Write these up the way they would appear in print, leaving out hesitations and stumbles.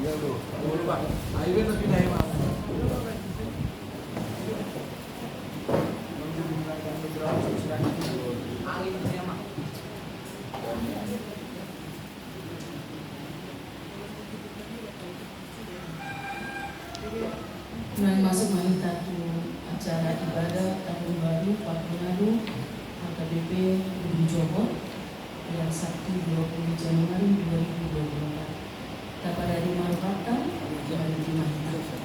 Iya loh. Boleh Pak. Ayo nanti naik Pak. Nah, masuk satu acara ibadah tahun baru Pak Manado AKBP Gunung Johor yang Sabtu 20 Januari 2024. Dapat dari manfaatkan dari Mahita.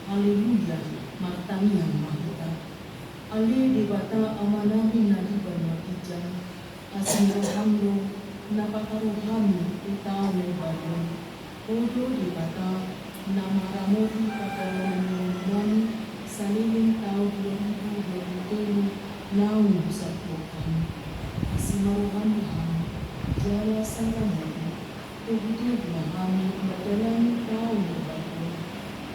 Haleluya, martani yang mahita. Ali dibata amanahi nadi banyak ijang. Asing rohamdo, napakarohami utaw lebayon. Odo dibata, namaramohi pagkalong saliling tao 2020 naung sa tukan. Asimarohami ham, jala saramani, tubutid mahami madalani tao lebayon.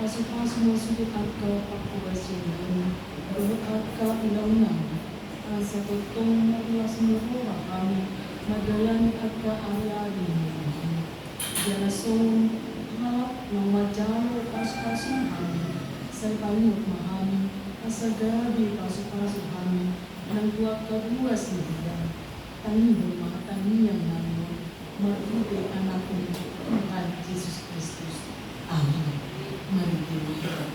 Pasok-pasok mo sugit at ka pagkawasyon at ka ilaunan. Sa totong nagulas mo ko kami madalan at ka alali mo. Jarasong harap ng madjalo pasok-pasok kami sa pangit mahami. Asagabi pasok-pasok kami ng tuwag kabuwas na dia. Tanihon mga taniyang namin. Marupay anak ko Tuhan Jesus Kristus. Amen. Mari kita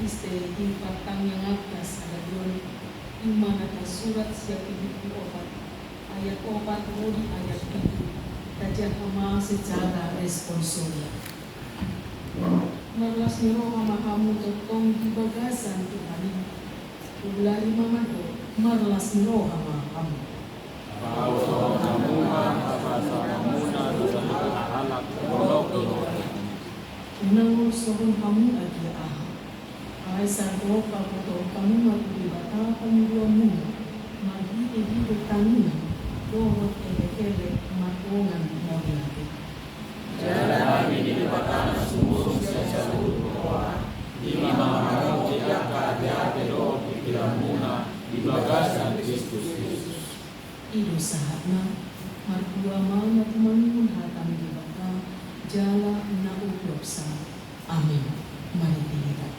iste di patang yang atas ada doon imana na surat siya pinipin opat ayat opat di ayat itu tajak ama secara responsor marlas niro mamahamu totong di bagasan Tuhan ulari mamado marlas niro mamahamu Unang sohon kamu lagi ay sardo kaputo kamu magulibata panguluamu magi edi betangin dohot ele-ele matungan modilati Jalan kami dilipatan sumur sesuatu doa di mana tidak ada bero pikiran muna di bagasan Kristus Yesus. Ilu sahatna markua mana tumanun hatam di baka jala na uklopsa. Amin. Mari kita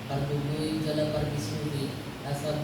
Pardugoy jala pargisuri asal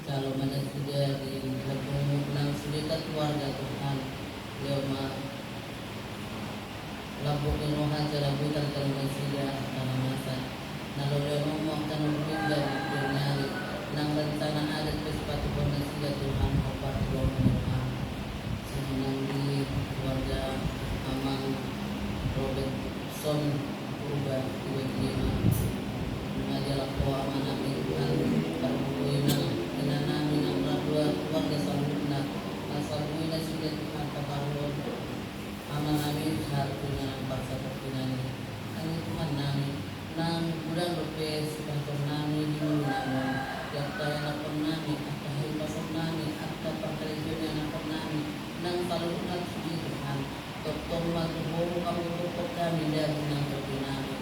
calon ada sudah di lagu sudah keluarga Tuhan lewat lagu inuhan cara bukan kalau sudah karena masa naloleh ngomong tanam pindah nyari nang rencana adat sepatu pun sudah Tuhan obat Tuhan senang di keluarga Amang Robertson berubah tiba-tiba mengajar aku amanah Tuhan perbuatan nang keluarga sambutna asal buina sudah Tuhan pakarun aman amin hartunya nampak seperti nani ani Tuhan nani nang bulan lupes kantor nani di namun tiap kaya napon nani akahil pasok nani akta pangkalisun napon nani nang salunat suci Tuhan totong matubo kami pupok kami dari nang kopi nani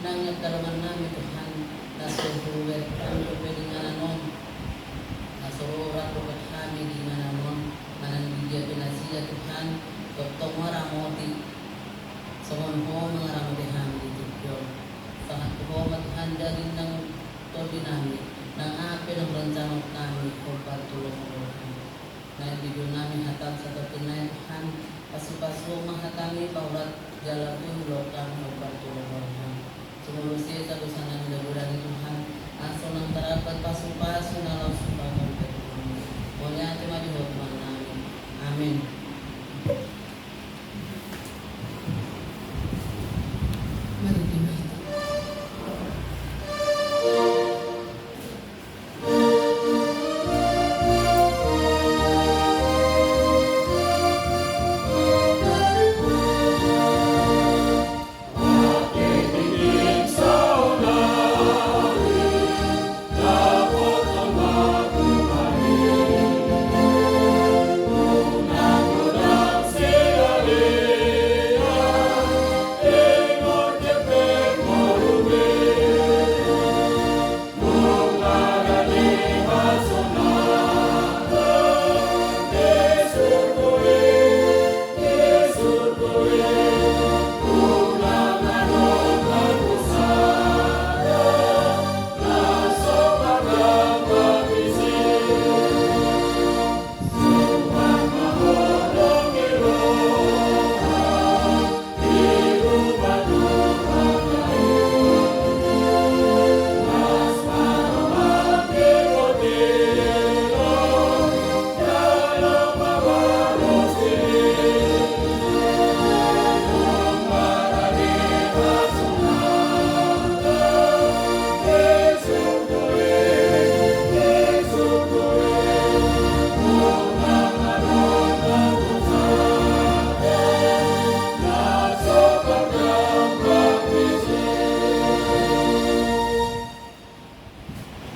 nang nagkaroon nami Tuhan nasuruwet kami pwede nga nanon nasururat pupok kami di mananon mananibigya pinasiya Tuhan totong maramoti saman ho mga ramoti kami di Tudyo sangat ho Tuhan dari nang todi nami nang api ng rencana kami kumpar tulong mo na ibigyo namin hatag sa tapinay Tuhan pasu-pasu mahatami paulat jalan ulo kami kumpar tulong mo sumulusi sa dosa ng laburan ni Tuhan aso ng tarapat pasu-pasu na lang sumpahon kay Tuhan muli ati madihot man namin amin. Mari kita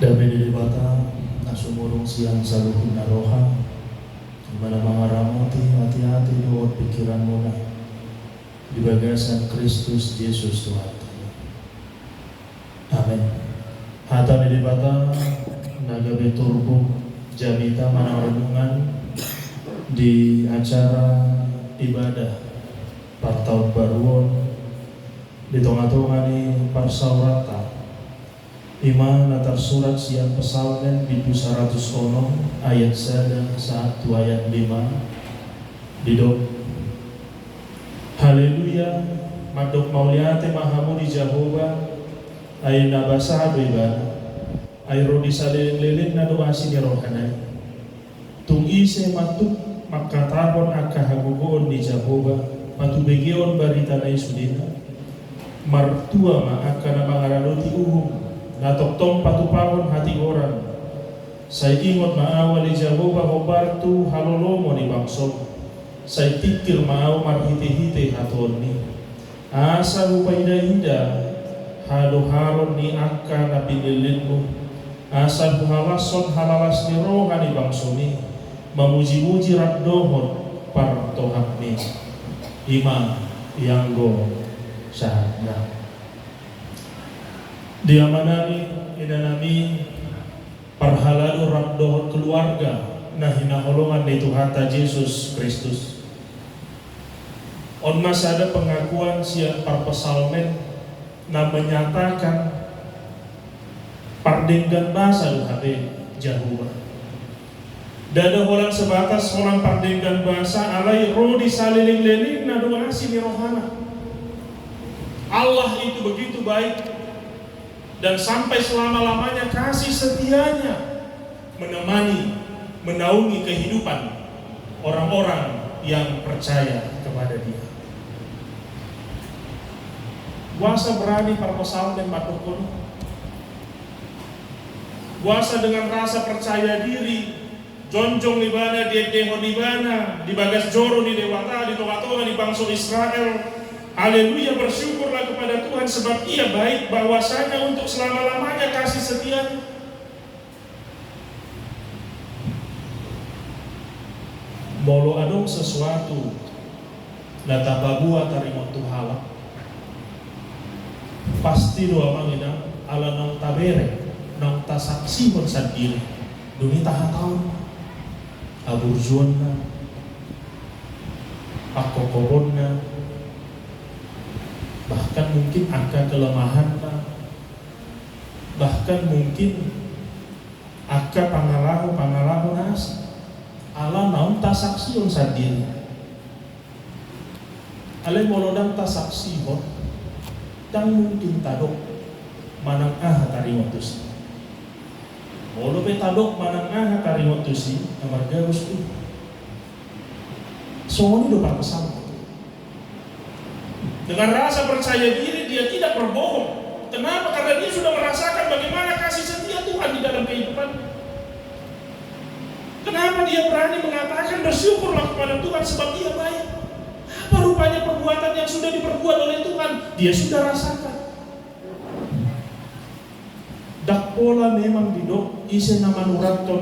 Dami dilibata na sumurong siyang sa luhod na roha. Dimana mga ramoti, hati-hati doon pikiran mo na. Di bagasan Kristus Jesus Tuhan. Amin. Hata dilibata nagabi turbo jamita manarungan di acara ibadah Partahun Baruon di tengah-tengah ni Parsaurata Ima natar surat siang pesalmen Bidu 100 ayat 1 ayat 5 Didok Haleluya madok mauliate mahamudi Jehovah ay nabasa iba ay rodi salilin na doasi ni rohanay tung ise matuk makatapon akahagugoon ni Jehovah matubegyon barita na isudina martua maaka na mangaraloti uhum natoktong patupahon hati orang say ingot maawa ni Jehovah hobartu halolomo ni bangsog say tikir maaw marhite-hite haton ni asa upayda-ida halo-haron ni akka na pinilin mo asa buhalason halalas ni roha ni bangsoni mamuji-muji raddohon partohak ni ima yanggo sahada dia manani inanami parhalado raddohon keluarga nah hinaholongan ni Tuhan Yesus Kristus on masada pengakuan siang parpesalmen na menyatakan pardenggan bahasa luhade Jehovah Dada orang sebatas orang pardenggan bahasa alai rodi saliling-liling na doa sini rohana. Allah itu begitu baik dan sampai selama-lamanya kasih setianya menemani, menaungi kehidupan orang-orang yang percaya kepada Dia. Kuasa berani parposal dan matokon. Kuasa dengan rasa percaya diri, jonjong di mana, deho di mana, di bagas joro di dewata, di toga-toga di bangsa Israel. Haleluya, bersyukurlah kepada Tuhan sebab Ia baik, bahwasanya untuk selama-lamanya kasih setia. Molo adong sesuatu data babua tarimo Tuhan. Pasti doa mangina ala nang tabere nang tasaksi bersadiri duni tahan tahun aburjuanna akokobonna bahkan mungkin angka kelemahanna bahkan mungkin angka pangalahu nas ala naun tasaksi bersadiri ale molodang tasaksi hon dan mungkin tadok manang tari waktu si. Molo pe tadok manang tari waktu si, kamar garus tu. Soalnya do pasang. Dengan rasa percaya diri dia tidak berbohong. Kenapa? Karena dia sudah merasakan bagaimana kasih setia Tuhan di dalam kehidupan. Kenapa dia berani mengatakan bersyukurlah kepada Tuhan sebab Dia baik? Apa rupanya perbuatan yang sudah diperbuat oleh Tuhan? Dia sudah rasakan. Dak pola memang didok isi nama nuraton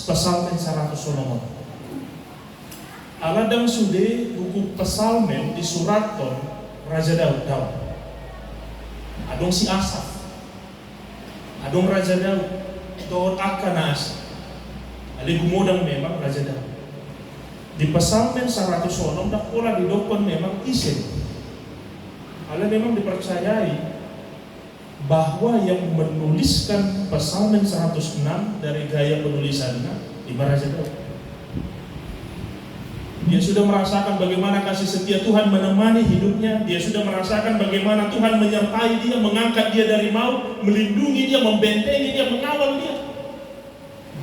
pesalmen 100 sonomon. Aladang sude buku pesalmen di suraton Raja Daud. Adong si Asaf. Adong Raja Daud. Daud akanas. Ali gumodang memang Raja Daud. Di pesalmen 100 sonom dak pola didokon memang isin. Ala memang dipercayai bahwa yang menuliskan pesalmen 106 dari gaya penulisannya di Raja Daud. Dia sudah merasakan bagaimana kasih setia Tuhan menemani hidupnya. Dia sudah merasakan bagaimana Tuhan menyertai dia, mengangkat dia dari maut, melindungi dia, membentengi dia, mengawal dia.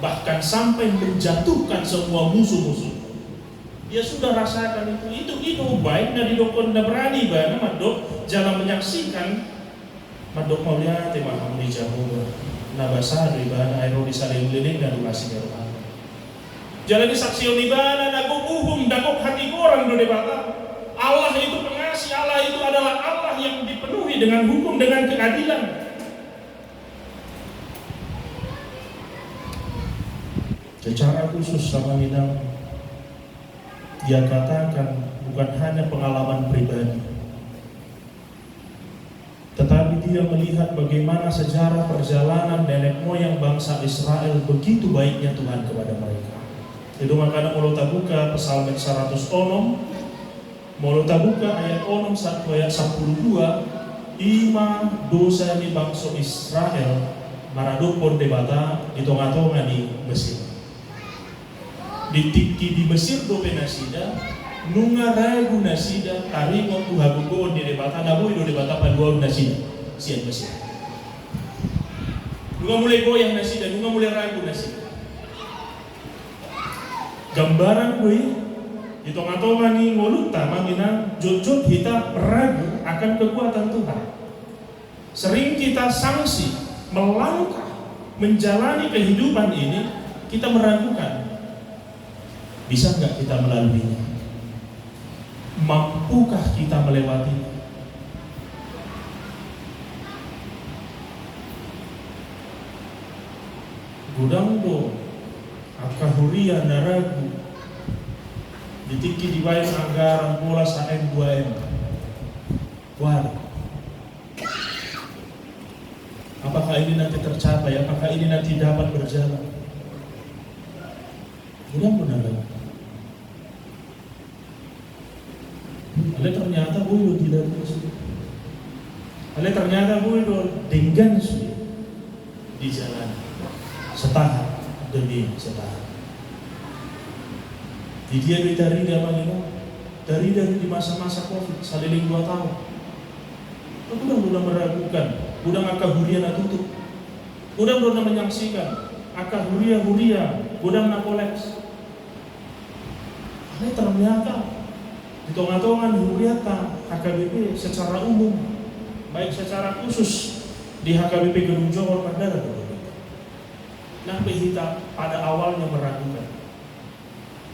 Bahkan sampai menjatuhkan semua musuh-musuh. Dia sudah rasakan itu baik dari dokon dan berani banget madok jalan menyaksikan madok maulia tema hamdi Jehovah nabasa dari bahan air di saling liling dan ulasi Jehovah jalan saksi onibana dagok uhum dagok hati orang do debata. Allah itu pengasih, Allah itu adalah Allah yang dipenuhi dengan hukum, dengan keadilan. Secara khusus sama minang dia katakan bukan hanya pengalaman pribadi, tetapi dia melihat bagaimana sejarah perjalanan nenek moyang bangsa Israel begitu baiknya Tuhan kepada mereka. Itu makanya mau tabuka pesalmen 100 onom, mau tabuka ayat onom 1 ayat 12, ima dosa di bangsa Israel maradupon debata di tonga-tonga di Mesir. Ditiki di Mesir do penasida nunga ragu nasida tarimo tuhagugo di debata nabu do debata padua nasida sian Mesir nunga mulai goyang nasida nunga mulai ragu nasida gambaran gue di tonga-tonga ni ngoluta manginang jujur kita ragu akan kekuatan Tuhan. Sering kita sangsi melangkah menjalani kehidupan ini kita meragukan. Bisa nggak kita melaluinya? Mampukah kita melewatinya? Gudang do, akahuria naragu, ditiki dibayar anggaran bola saen 2M. Waduh. Apakah ini nanti tercapai? Apakah ini nanti dapat berjalan? Mudah-mudahan. Ale ternyata gue tidak sudah. Ale ternyata gue denggan sudah di jalan setahap demi setahap. Di dia dari Mangina, dari masa-masa Covid, saliling 2 tahun. Udah meragukan, udah ngakak huria na tutup, udah menyaksikan, akak huria, udah na koleks. Ini ternyata hitung-hitungan huria ta HKBP secara umum, baik secara khusus di HKBP Gedung Johor Bandara. Nah, kita pada awalnya meragukan.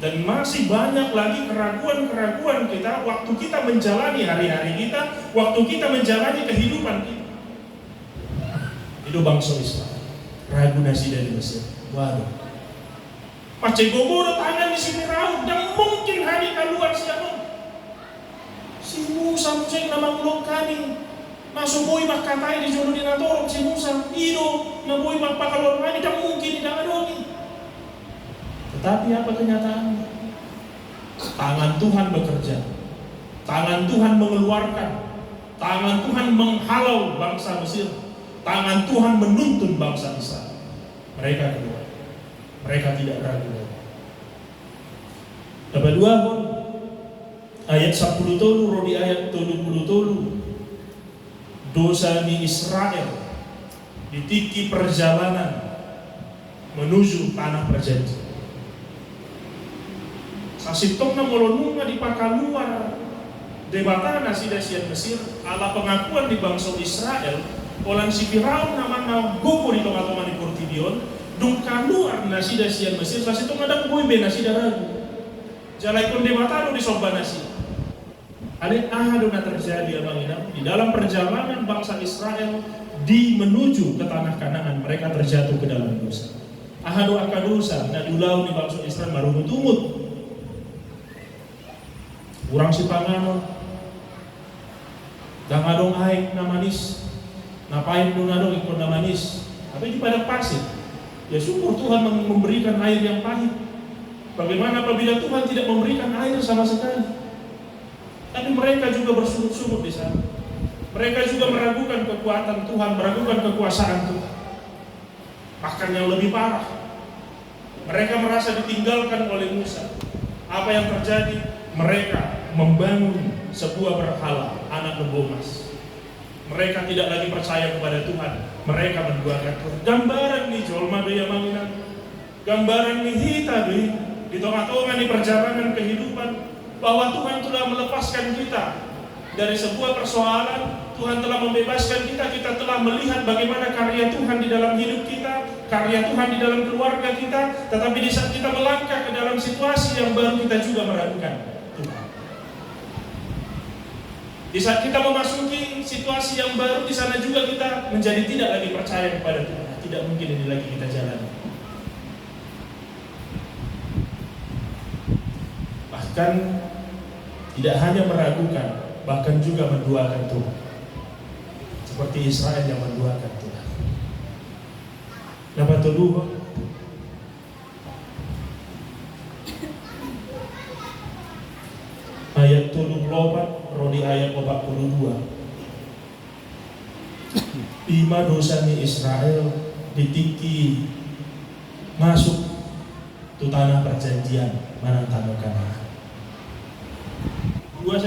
Dan masih banyak lagi keraguan-keraguan kita waktu kita menjalani hari-hari kita, waktu kita menjalani kehidupan kita. Itu bangsa Israel, ragu nasi dari Mesir. Waduh, Pace gogoro tangan di sini raut, dan mungkin hari keluar siapa? Si Musa yang nama ulok kami, masuk boy mak katai di jodoh di natorok si Musa, ido, na boy mak pakalor kami, dan mungkin tidak adoni. Tetapi apa kenyataannya? Tangan Tuhan bekerja, tangan Tuhan mengeluarkan, tangan Tuhan menghalau bangsa Mesir, tangan Tuhan menuntun bangsa Israel. Mereka keluar, mereka tidak ragu. Dapat 2 pun ayat 10 tolu rodi ayat 70 tolu. Dosa di Israel ditiki perjalanan menuju tanah perjanjian. Sasitong na molonunga di pakaluar debatan nasi-dasian Mesir ala pengakuan di bangsa Israel olan si Firaun nama gogo di tengah-tengah di Portidion dung kaluar nasi-dasian Mesir sasitong ada boy be nasi daragu jalai pun debatan di soba nasi ada ahaduna terjadi abangina di dalam perjalanan bangsa Israel di menuju ke tanah Kanaan mereka terjatuh ke dalam dosa ahadu akadosa na dulau di bangsa Israel marunut-umut kurang si pangano dan adong aik na manis napain nun adong ikon na manis apa ini pada pasir ya syukur Tuhan memberikan air yang pahit. Bagaimana apabila Tuhan tidak memberikan air sama sekali? Tapi mereka juga bersungut-sungut di sana, mereka juga meragukan kekuatan Tuhan, meragukan kekuasaan Tuhan. Bahkan yang lebih parah, mereka merasa ditinggalkan oleh Musa. Apa yang terjadi? Mereka membangun sebuah berhala anak lembu emas. Mereka tidak lagi percaya kepada Tuhan. Mereka menduakan Tuhan. Gambaran nih jolma doya manginan. Gambaran nih hita doy di tengah-tengah di perjalanan kehidupan bahwa Tuhan telah melepaskan kita dari sebuah persoalan. Tuhan telah membebaskan kita. Kita telah melihat bagaimana karya Tuhan di dalam hidup kita, karya Tuhan di dalam keluarga kita. Tetapi di saat kita melangkah ke dalam situasi yang baru, kita juga meragukan Tuhan. Di saat kita memasuki situasi yang baru, di sana juga kita menjadi tidak lagi percaya kepada Tuhan. Tidak mungkin ini lagi kita jalani. Bahkan tidak hanya meragukan, bahkan juga menduakan Tuhan. Seperti Israel yang menduakan Tuhan. Dapat dulu ayat 34 rodi ayat 42. Ima dosanya Israel ditiki masuk ke tanah perjanjian manang tanah Kanaan. Dua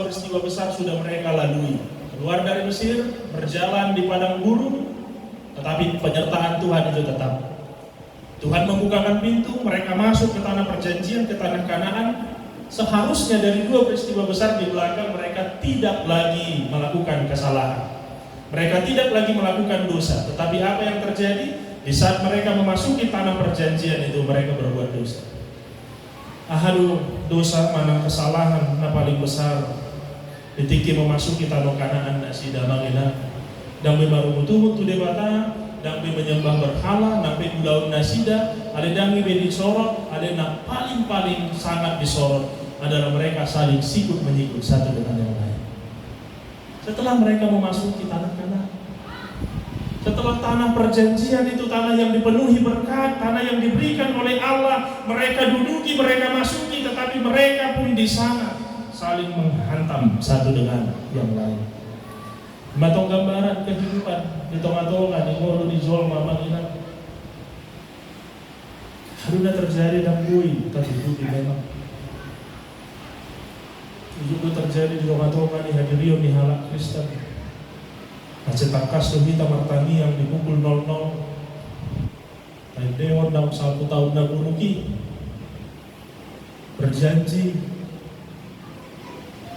peristiwa besar sudah mereka lalui. Keluar dari Mesir, berjalan di padang gurun, tetapi penyertaan Tuhan itu tetap. Tuhan membukakan pintu, mereka masuk ke tanah perjanjian, ke tanah Kanaan. Seharusnya dari dua peristiwa besar di belakang mereka tidak lagi melakukan kesalahan. Mereka tidak lagi melakukan dosa. Tetapi apa yang terjadi? Di saat mereka memasuki tanah perjanjian itu mereka berbuat dosa. Ahadu dosa mana kesalahan na paling besar ditiki memasuki tanah Kanaan nasi damangina dambe marumutu-mutu debata dambe menyembah berhala dambe ulaun nasida ada dambe disorot ada yang paling sangat disorot adalah mereka saling sikut menyikut satu dengan yang lain. Setelah mereka memasuki tanah Kanaan, setelah tanah perjanjian itu tanah yang dipenuhi berkat, tanah yang diberikan oleh Allah, mereka duduki, mereka masuki, tetapi mereka pun di sana saling menghantam satu dengan yang lain. Matong gambaran kehidupan di tengah-tengah di ngoro di Zol Mamangina. Haruna terjadi dan bui, tapi budi memang. Juga terjadi di Roma-Roma di Hadirio di halak Kristen. Acetakas kita martani yang dipukul 0-0. Tapi Dewan dalam 1 tahun dan buruki berjanji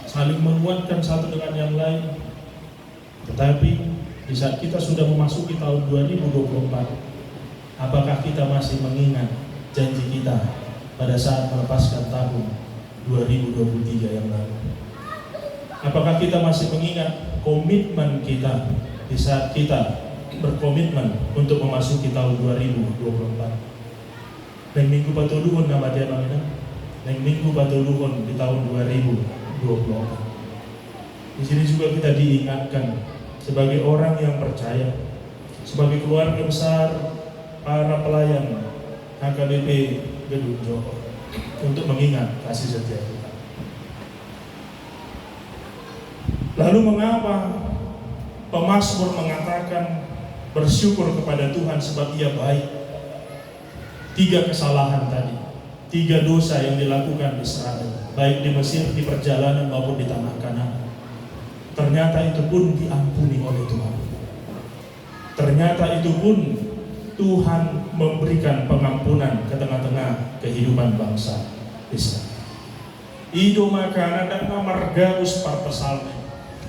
saling menguatkan satu dengan yang lain. Tetapi di saat kita sudah memasuki tahun 2024, apakah kita masih mengingat janji kita pada saat melepaskan tahun 2023 yang lalu? Apakah kita masih mengingat komitmen kita di saat kita berkomitmen untuk memasuki tahun 2024? Dan minggu patuluhun nama dia namanya, dan minggu patuluhun di tahun 2024. Di sini juga kita diingatkan sebagai orang yang percaya, sebagai keluarga besar para pelayan HKBP Gedung Johor, untuk mengingat kasih setia Tuhan. Lalu mengapa pemazmur mengatakan bersyukur kepada Tuhan sebab Ia baik? 3 kesalahan tadi, 3 dosa yang dilakukan Israel, baik di Mesir, di perjalanan maupun di tanah Kanaan. Ternyata itu pun diampuni oleh Tuhan. Ternyata itu pun Tuhan memberikan pengampunan ke tengah-tengah kehidupan bangsa Israel. Ido makanadang margaus parpesalme.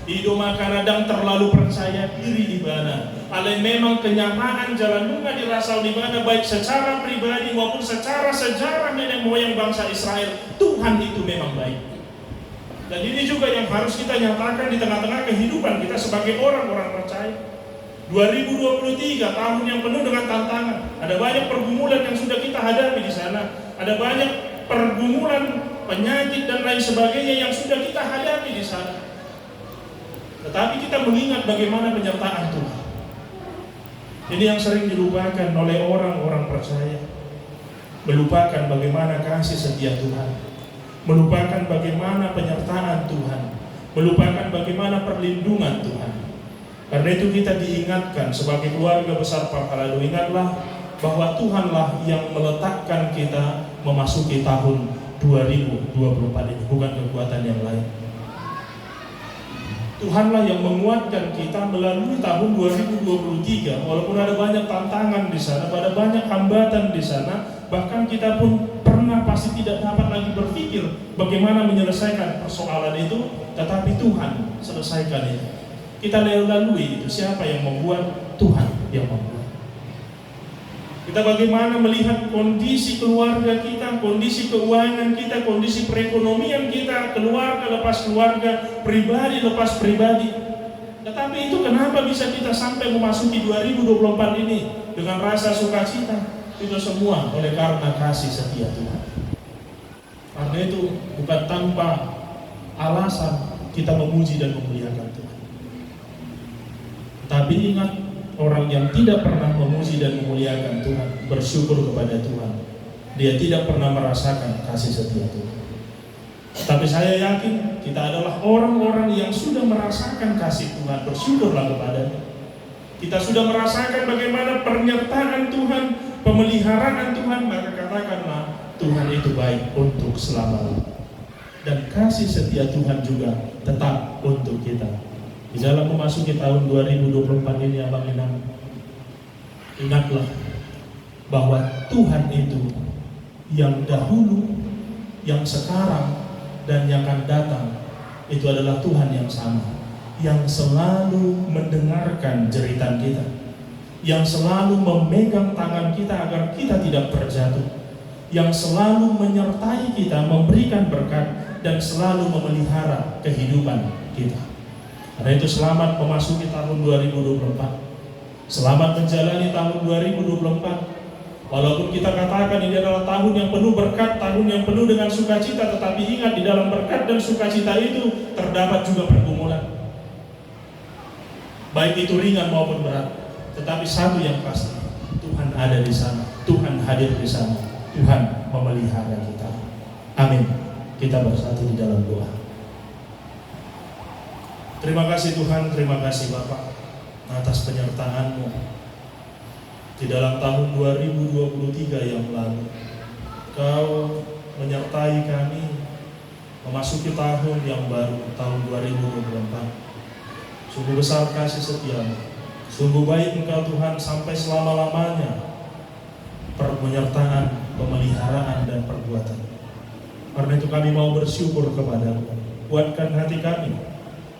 Ido makanadang terlalu percaya diri di mana. Ale memang kenyataan jalan bunga dirasau di mana, baik secara pribadi maupun secara sejarah nenek moyang bangsa Israel. Tuhan itu memang baik. Dan ini juga yang harus kita nyatakan di tengah-tengah kehidupan kita sebagai orang-orang percaya. 2023 tahun yang penuh dengan tantangan. Ada banyak pergumulan yang sudah kita hadapi di sana. Ada banyak pergumulan, penyakit dan lain sebagainya yang sudah kita hadapi di sana. Tetapi kita mengingat bagaimana penyertaan Tuhan. Ini yang sering dilupakan oleh orang-orang percaya. Melupakan bagaimana kasih setia Tuhan, melupakan bagaimana penyertaan Tuhan, melupakan bagaimana perlindungan Tuhan. Karena itu kita diingatkan sebagai keluarga besar Parkalado, ingatlah bahwa Tuhanlah yang meletakkan kita memasuki tahun 2024 ini, bukan kekuatan yang lain. Tuhanlah yang menguatkan kita melalui tahun 2023, walaupun ada banyak tantangan di sana, ada banyak hambatan di sana, bahkan kita pun pernah pasti tidak dapat lagi berpikir bagaimana menyelesaikan persoalan itu, tetapi Tuhan selesaikan itu. Kita lalui itu, siapa yang membuat? Tuhan yang membuat. Kita bagaimana melihat kondisi keluarga kita, kondisi keuangan kita, kondisi perekonomian kita, keluarga lepas keluarga, pribadi lepas pribadi. Tetapi itu kenapa bisa kita sampai memasuki 2024 ini dengan rasa sukacita? Itu semua oleh karena kasih setia Tuhan. Karena itu bukan tanpa alasan kita memuji dan memuliakan Tuhan. Tapi ingat, orang yang tidak pernah memuji dan memuliakan Tuhan, bersyukur kepada Tuhan, dia tidak pernah merasakan kasih setia Tuhan. Tapi saya yakin kita adalah orang-orang yang sudah merasakan kasih Tuhan, bersyukurlah kepadanya. Kita sudah merasakan bagaimana penyertaan Tuhan, pemeliharaan Tuhan, maka katakanlah Tuhan itu baik untuk selamanya. Dan kasih setia Tuhan juga tetap untuk kita. Di dalam memasuki tahun 2024 ini, Abang Inam, ingatlah bahwa Tuhan itu yang dahulu, yang sekarang, dan yang akan datang, itu adalah Tuhan yang sama, yang selalu mendengarkan jeritan kita, yang selalu memegang tangan kita agar kita tidak terjatuh, yang selalu menyertai kita, memberikan berkat, dan selalu memelihara kehidupan kita. Karena itu selamat memasuki tahun 2024. Selamat menjalani tahun 2024. Walaupun kita katakan ini adalah tahun yang penuh berkat, tahun yang penuh dengan sukacita, tetapi ingat, di dalam berkat dan sukacita itu terdapat juga pergumulan. Baik itu ringan maupun berat. Tetapi satu yang pasti, Tuhan ada di sana, Tuhan hadir di sana, Tuhan memelihara kita. Amin. Kita bersatu di dalam doa. Terima kasih Tuhan, terima kasih Bapak atas penyertaan-Mu di dalam tahun 2023 yang lalu. Engkau menyertai kami memasuki tahun yang baru, tahun 2024. Sungguh besar kasih setiamu, sungguh baik Engkau Tuhan sampai selama-lamanya, penyertaan, pemeliharaan dan perbuatan. Karena itu kami mau bersyukur kepadamu. Kuatkan hati kami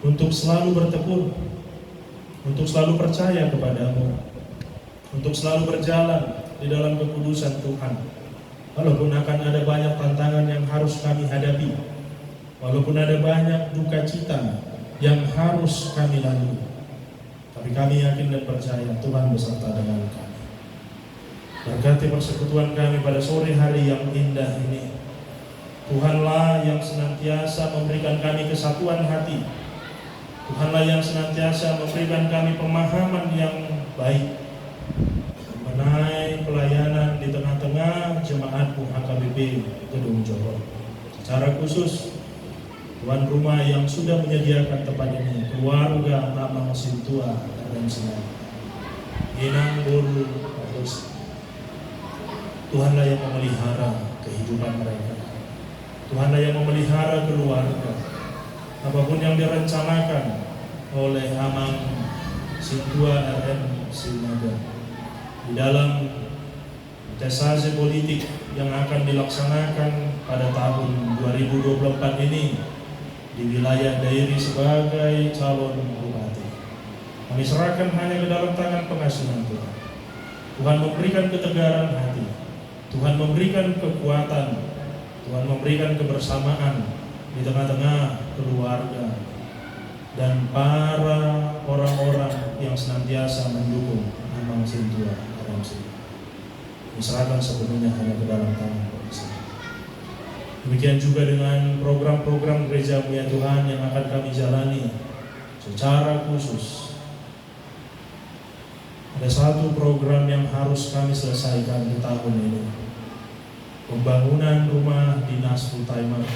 untuk selalu bertekun, untuk selalu percaya kepadamu, untuk selalu berjalan di dalam kekudusan Tuhan. Walaupun akan ada banyak tantangan yang harus kami hadapi, walaupun ada banyak duka cita yang harus kami lalui, tapi kami yakin dan percaya Tuhan beserta dengan kami. Berkati persekutuan kami pada sore hari yang indah ini. Tuhanlah yang senantiasa memberikan kami kesatuan hati. Tuhanlah yang senantiasa memberikan kami pemahaman yang baik mengenai pelayanan di tengah-tengah jemaatmu HKBP Gedung Johor. Secara khusus tuan rumah yang sudah menyediakan tempat ini, keluarga Mama Sintua dan Sinai, Inang Bolu, Tuhanlah yang memelihara kehidupan mereka. Tuhanlah yang memelihara keluarga. Apapun yang direncanakan oleh Amang Sintua RM Sinaga di dalam kontestasi politik yang akan dilaksanakan pada tahun 2024 ini di wilayah Dairi sebagai calon bupati, kami serahkan hanya ke dalam tangan pengasihan Tuhan. Tuhan memberikan ketegaran hati, Tuhan memberikan kekuatan, Tuhan memberikan kebersamaan di tengah-tengah keluarga dan para orang-orang yang senantiasa mendukung Amang Sintua RMC. Diserahkan sepenuhnya hanya ke dalam tangan Tuhan. Demikian juga dengan program-program gereja ya Tuhan yang akan kami jalani secara khusus. Ada satu program yang harus kami selesaikan di tahun ini. Pembangunan rumah dinas full-timer,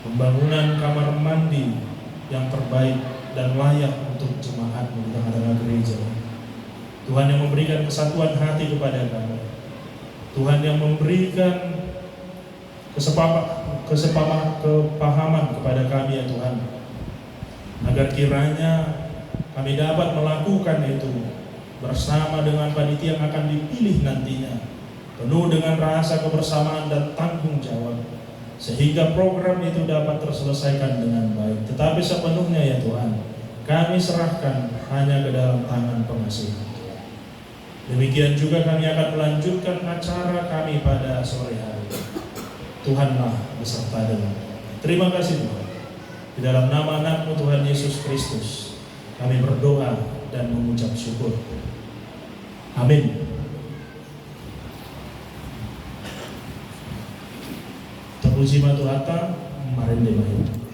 pembangunan kamar mandi yang terbaik dan layak untuk jemaat di tengah-tengah gereja. Tuhan yang memberikan kesatuan hati kepada kami, Tuhan yang memberikan kepahaman kepada kami ya Tuhan, agar kiranya kami dapat melakukan itu bersama dengan panitia yang akan dipilih nantinya, penuh dengan rasa kebersamaan dan tanggung jawab, sehingga program itu dapat terselesaikan dengan baik. Tetapi sepenuhnya ya Tuhan, kami serahkan hanya ke dalam tangan pengasihan. Demikian juga kami akan melanjutkan acara kami pada sore hari. Tuhanlah beserta dengan kami. Terima kasih Tuhan. Di dalam nama anak-Mu Tuhan Yesus Kristus, kami berdoa dan mengucap syukur. Amin. Terpuji Matuhata, Marende Bayu.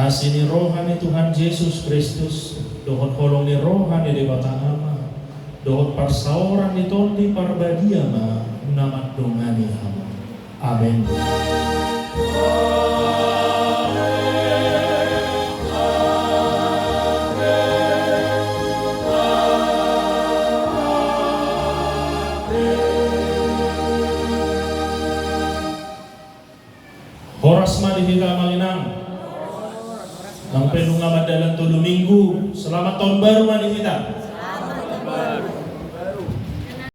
Asini rohani Tuhan Yesus Kristus, dohot holong ni rohani di Batangama, dohot parsauran ni tondi parbadiama, namat dongani hama. Amin. Horas malihiga manginang. Ang penungamad dalam 7 minggu. Selamat tahun baru manihita.